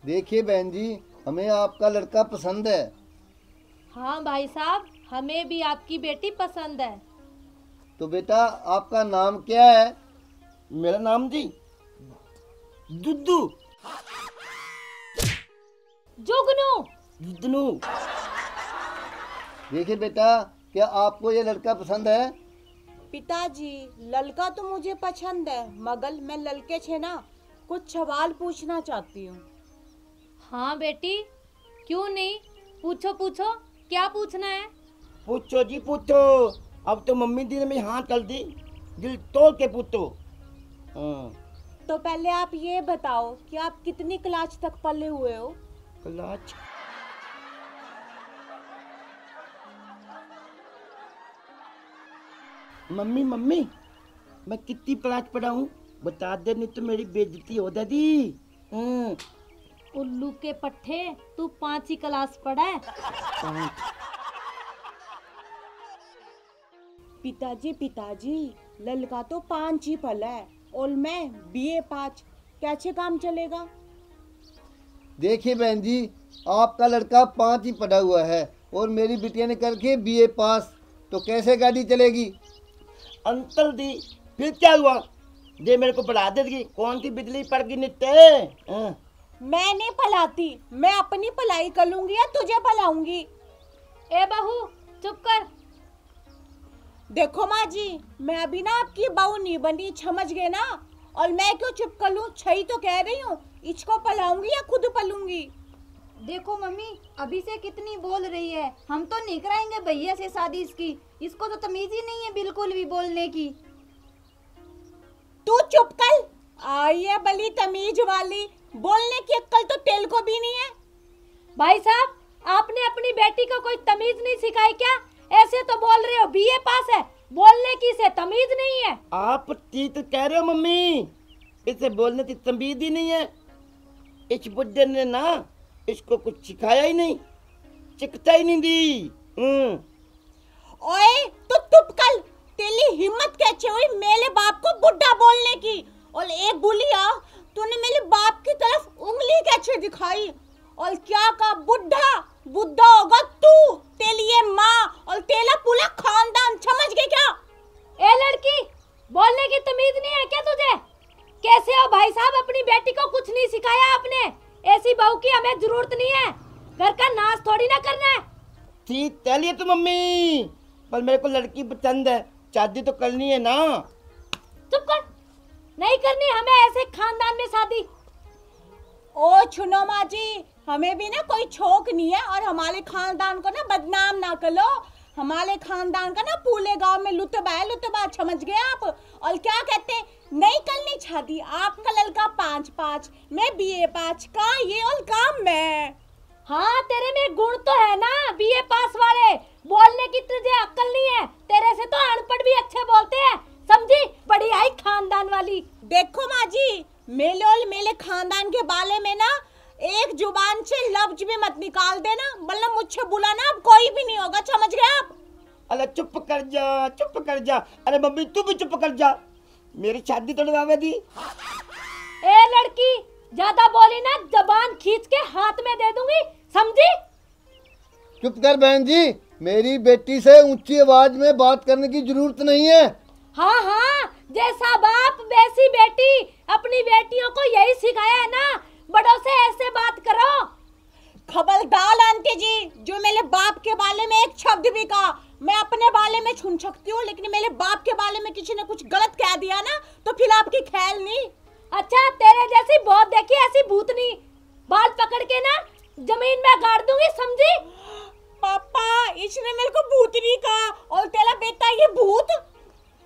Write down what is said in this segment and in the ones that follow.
देखिए बहन जी, हमें आपका लड़का पसंद है। हाँ भाई साहब, हमें भी आपकी बेटी पसंद है। तो बेटा आपका नाम क्या है? मेरा नाम जी दुद्दू। जुगनू। दुद्दू। देखिए बेटा, क्या आपको ये लड़का पसंद है? पिताजी, लड़का तो मुझे पसंद है, मगर मैं लड़के से ना कुछ सवाल पूछना चाहती हूँ। हाँ बेटी, क्यों नहीं, पूछो पूछो, क्या पूछना है? पूछो जी पूछो। अब तो मम्मी दी ने मेरी हाथ कर दी, दिल तोड़ के पूछो। हाँ। तो पहले आप ये बताओ कि आप कितनी क्लास तक पढ़े हुए हो? क्लास। मम्मी मम्मी, मैं कितनी क्लास पढ़ा हूँ बता दे, नहीं तो मेरी बेइज्जती हो दादी। हाँ। उल्लू के पट्टे, तू 5 ही क्लास पढ़ा है। पिताजी, लड़का तो 5 ही पढ़ा है और मैं BA 5, कैसे काम चलेगा? देखिए बहन जी, आपका लड़का 5 ही पढ़ा हुआ है और मेरी बिटिया ने करके BA पास, तो कैसे गाड़ी चलेगी? अंकल दी, फिर क्या हुआ? ये मेरे को पढ़ा देगी, कौन सी बिजली पड़ गई नित्ते? हाँ। मैं नहीं पढ़ाती, मैं अपनी पढ़ाई कर लूंगी या तुझे पढ़ाऊंगी? ए बहू, चुप कर। देखो माँ जी, मैं अभी ना आपकी बहू नहीं बनी, समझ गए ना? और मैं क्यों चुप कर लूं? सही तो कह रही हूँ, इसको पढ़ाऊंगी या खुद पढ़ूंगी? देखो मम्मी, अभी से कितनी बोल रही है, हम तो नहीं कराएंगे भैया से शादी इसकी। इसको तो तमीज ही नहीं है बिल्कुल भी बोलने की। तू चुप कर। आई है बली तमीज वाली, बोलने की अक्ल तो तेल को भी नहीं है। भाई साहब, आपने अपनी बेटी को कोई तमीज नहीं सिखाई क्या? ऐसे तो बोल रहे हो BA पास है, बोलने की से तमीज नहीं है। आप ठीक कह रहे हो मम्मी, इसे बोलने की तमीज ही नहीं है। इस बुड्ढे ने ना इसको कुछ सिखाया ही नहीं, चिकता ही नहीं दी। ओए तू चुप कर। तेरी हिम्मत कैसे हुई मेरे बाप को बुड्ढा बोलने की? और एक बुलिया, तूने मेरे बाप की तरफ उंगली कैसे दिखाई? और क्या कहा? बुड्ढा? बुड्ढा होगा तू, तेरी ये माँ और तेरा पूरा खानदान, समझ गए क्या? ए लड़की, बोलने की तमीज नहीं है क्या तुझे? कैसे हो भाई साहब? अपनी बेटी को कुछ नहीं सिखाया आपने। ऐसी बहू की हमें जरूरत नहीं है, घर का नाश थोड़ी ना करना है। ठीक कह लिया तू मम्मी, पर मेरे को लड़की पसंद है, शादी तो करनी है ना। चुप कर, नहीं करनी हमें ऐसे खानदान में शादी। ओ सुनो माँ जी, हमें भी ना कोई शौक नहीं है और हमारे खानदान को ना बदनाम ना करो। हमारे खानदान का ना पूरे गांव में लुतबा है, लुतबा, समझ गए आप? और क्या कहते हैं, नहीं करनी शादी। आपका लड़का 5, मैं BA 5 का, ये और काम मैं। हाँ, तेरे में गुण तो है ना BA पास वाले, बोलने की तुझे अक्ल नहीं है। तेरे से तो अनपढ़ भी अच्छे बोलते हैं, समझी? बड़ी आई खानदान वाली। देखो माँ जी, मेरे और मेरे खानदान के बारे में ना एक जुबान से लफ्ज भी मत निकाल देना, मतलब मुझसे बुलाना अब कोई भी नहीं होगा, समझ गए आप? अरे चुप कर जा, चुप कर जा। अरे मम्मी तू भी चुप कर जा, मेरी शादी तोड़वावे दी। ए लड़की, ज्यादा बोली ना जबान खींच के हाथ में दे दूंगी, समझी? चुप कर बहन जी, मेरी बेटी से ऊंची आवाज में बात करने की जरूरत नहीं है। हाँ हाँ, जैसा बाप वैसी बेटी। अपनी बेटियों को यही सिखाया है ना, बड़ों से ऐसे बात करो। खबरदार आंटी जी, जो मेरे बाप के बारे में एक शब्द भी कहा, मैं अपने बारे में सुन सकती हूँ, लेकिन मेरे बाप के बारे में किसी ने कुछ गलत कह दिया ना, तो फिर आपकी ख्याल नहीं। अच्छा, तेरे जैसी बहुत देखी ऐसी भूतनी, बाल पकड़ के ना जमीन में गाड़ दूंगी, समझी? पापा, इसने मेरे को भूतनी कहा और तेरा बेटा ये भूत।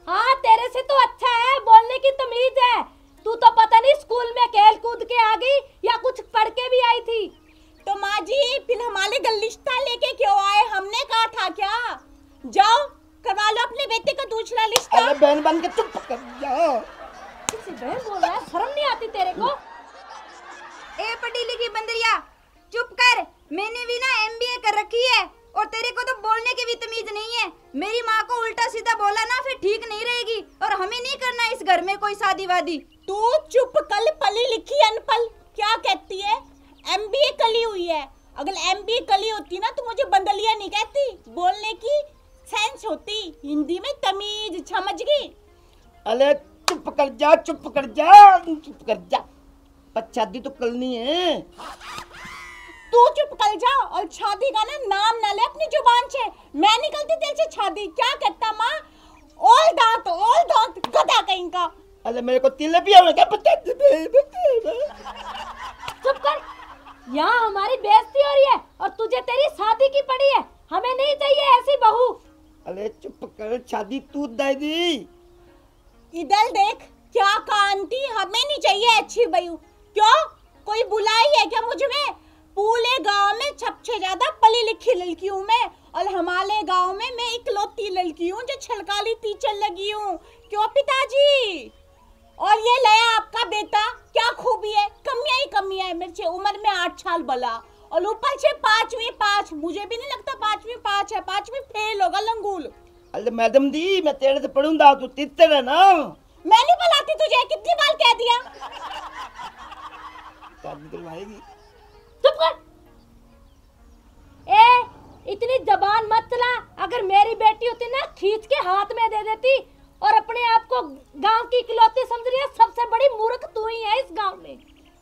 हाँ, तेरे से तो अच्छा है, बोलने की तमीज है। तू तो पता नहीं स्कूल में खेल कूद के आ गई या कुछ पढ़ के भी आई थी। तो माँ जी, फिर हमारे गलिस्ता लेके क्यों आए? हमने कहा था क्या? जाओ करवा लो अपने बेटे का दूसरा लिस्टा। अरे बहन बन के चुप कर जा। किसी बहन बोल रहा है, शर्म नहीं आती तेरे को? ए पढ़ी लिखी बंदरिया, चुप कर। मैंने भी ना MBA कर रखी है और तेरे को तो बोलने की भी तमीज नहीं है। मेरी माँ को उल्टा सीधा बोला ना फिर ठीक नहीं रहेगी, और हमें नहीं करना इस घर में कोई शादी वादी। तू चुप कर, पली लिखी अनपढ़। क्या कहती है? है। अगर MBA कली होती ना तो मुझे बंदलिया नहीं कहती, बोलने की सेंस होती, हिंदी में तमीज, समझ गई? अरे चुप कर जा, चुप कर जा, चुप कर जा, पर शादी तो करनी है। तू चुप कर जा और शादी का ना नाम ना ले अपनी जुबान से। मैं निकलती तेरे से शादी क्या करता माँ? ओल दांत गधा कहीं का। अरे मेरे को तिल भी आवेगा, बता चुप कर, यहाँ हमारी बेइज्जती हो रही है और तुझे तेरी शादी की पड़ी है। हमें नहीं चाहिए ऐसी बहू। अरे चुप कर, शादी तू देगी। इधर देख, क्या कांति, हमें नहीं चाहिए अच्छी बहू। क्यों, कोई बुलाई है क्या मुझ में? पूरे गांव में सबसे ज्यादा पढ़ी लिखी लड़की हूँ मैं, और हमारे गांव में मैं इकलौती लड़की हूँ जो छलकाली टीचर लगी हूँ। क्यों पिताजी? और ये लया आपका बेटा, क्या खूबी है? कमियां है मेरे से, उम्र में 8 साल बड़ा, और ऊपर से 5वीं पास। मुझे भी नहीं लगता 5वीं पास है, 5वीं फेल होगा लंगूल। अरे मैडम दी, मैं तेरे से पढ़ूंगा, तू तीतर है ना। मैं नहीं पढ़ाती तुझे, कितनी बार कह दिया। शादी करवाएगी। चुप कर। ए, इतनी जबान मत चला। अगर मेरी बेटी होती ना, खींच के हाथ में दे देती। और अपने आप को गांव की इकलौती समझ रही है, सबसे बड़ी मूर्ख तू ही है इस गांव में।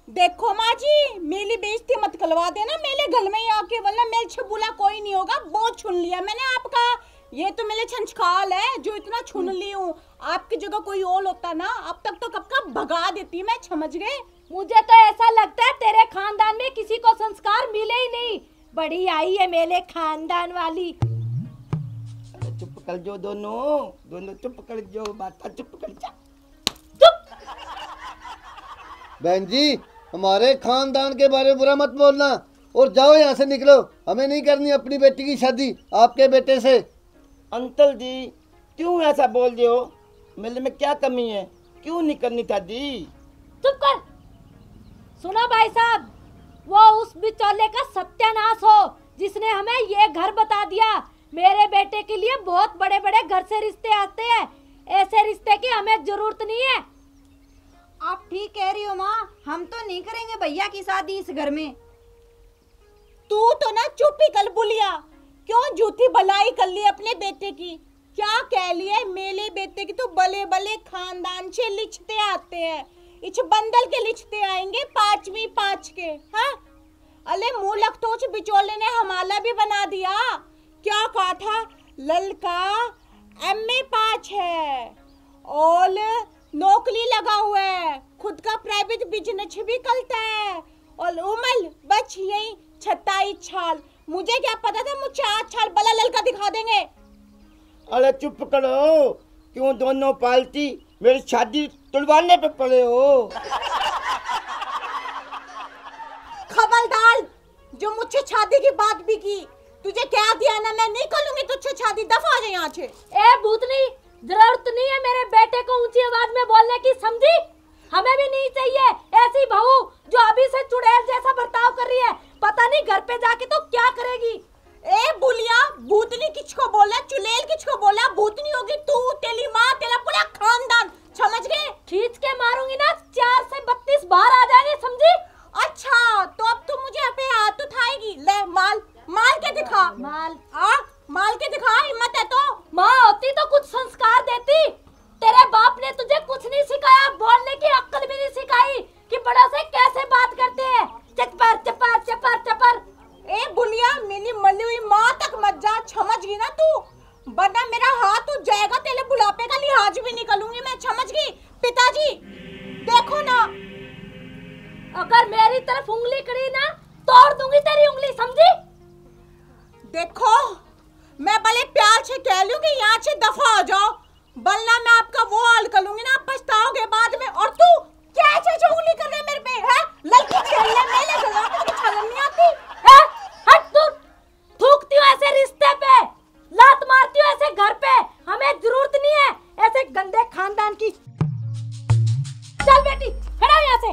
देखो माँ जी, मेरी बेइज्जती मत करवा देना मेरे घर में ही आके, वरना मेरे छबुला कोई नहीं होगा। बहुत छुन लिया मैंने आपका, ये तो मेरे छंछकाल है जो इतना छुन ली हूँ। आपकी जगह कोई और होता ना, अब तक तो कब का भगा देती मैं, समझ गए? मुझे तो ऐसा लगता है तेरे खानदान में किसी को संस्कार मिले ही नहीं। बड़ी आई है मेरे खानदान वाली। अरे चुप कर जो, दोनों चुप कर जो, माता चुप कर जा। बहन जी, हमारे खानदान के बारे में बुरा मत बोलना और जाओ यहाँ से, निकलो। हमें नहीं करनी अपनी बेटी की शादी आपके बेटे से। अंकल जी, क्यों ऐसा बोल रहे हो? मेरे में क्या कमी है? क्यों नहीं करनी था दी? चुप कर। सुनो भाई साहब, वो उस बिचौले का सत्यानाश हो जिसने हमें ये घर बता दिया। मेरे बेटे के लिए बहुत बड़े बड़े घर से रिश्ते आते हैं, ऐसे रिश्ते की हमें जरूरत नहीं है। आप ठीक कह रही हो माँ, हम तो नहीं करेंगे भैया की शादी इस घर में। तू तो ना चुप ही कर बुलिया, क्यों झूठी भलाई कर ली अपने बेटे की? क्या कह लिया मेरे बेटे की तो बले बले खानदान से लिखते आते हैं, इस बंदल के लिखते आएंगे 5वीं पाँच के। हाँ, अले मुंह लखतोच बिचौले ने हमारा भी बना दिया। क्या कहा था? ललका MA पास है और नौकरी लगा हुआ है, खुद का प्राइवेट बिजनेस भी करता है, और उम्र बच यही 27 साल। मुझे क्या पता था मुझे 8 साल बड़ा लड़का दिखा देंगे। अरे चुप करो, क्यों दोनों पार्टी मेरी शादी तुड़वाने पे पड़े हो? खबरदार, जो मुझसे शादी की बात भी की, तुझे क्या दिया ना, मैं नहीं करूंगी तुझसे शादी, दफा आ जा यहाँ से। ए भूतनी, जरूरत नहीं है मेरे बेटे को ऊंची आवाज में बोलने की, समझी? हमें भी नहीं चाहिए ऐसी बहू जो अभी से चुड़ैल जैसा बर्ताव कर रही है। पता नहीं घर पे जाके तो क्या करेगी। ए बुलिया, भूतनी किसको बोला, चुड़ैल किसको बोला? भूतनी होगी तू, तेरी माँ, तेरा पूरा खानदान, समझ गए? खींच के मारूंगी ना, 4 से 32 बाहर आ जाएंगे, समझी? अच्छा, तो अब तू मुझे अपने हाथ उठाएगी? ले माल के दिखा। माल के दिखा, हिम्मत है तो। माँ होती तो कुछ संस्कार देती। तेरे बाप ने तुझे कुछ नहीं सिखाया, बोलने की अक्ल भी नहीं सिखाई कि बड़ों से कैसे बात करते हैं। चपर चपर चपर चपर। ए बुलिया, मेरी मली हुई माँ तक मत जा, समझ गई ना तू? वरना मेरा हाथ उठ जाएगा, तेरे बुढ़ापे का लिहाज भी निकलूंगी मैं, समझ गई? पिताजी देखो ना, अगर मेरी तरफ उंगली करी ना, तोड़ दूंगी तेरी उंगली, समझी? देखो, मैं भले प्यार से कह लूंगी यहाँ से दफा हो जाओ, वरना मैं आपका वो हाल कर लूंगी ना, पछताओगे बाद में। और तू क्या ऐसे उंगली कर रहे मेरे पे है? लड़की छेड़ने मेले गला में तुझे शर्म नहीं आती है? हट तू, थूकती हो ऐसे रिश्ते पे, लात मारती हो ऐसे घर पे। हमें जरूरत नहीं है ऐसे गंदे खानदान की। चल बेटी, हटाओ यहाँ से,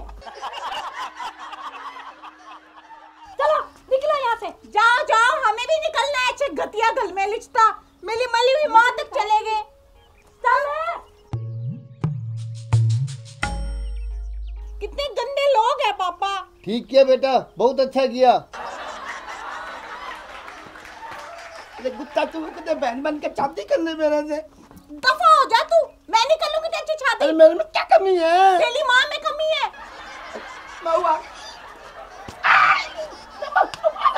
चलो निकलो यहाँ से। जाओ जाओ, हमें भी निकलना है ऐसे घटिया घर में लिचता, मेरी मली हुई माँ तक चले गए। कितने गंदे लोग हैं पापा। ठीक किया बेटा, बहुत अच्छा किया। अरे गुत्ता तू कितने बहन बन के शादी कर ले मेरे से। दफा हो जा तू, मैं नहीं कर लूंगी तेरी शादी। अरे मेरे में क्या कमी है? तेरी माँ में कमी है। महुआ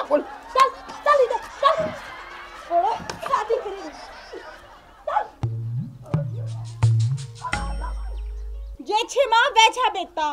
चल चल इधर चल, छोड़ो शादी करेंगे। जे छे माँ वैछा बेटा।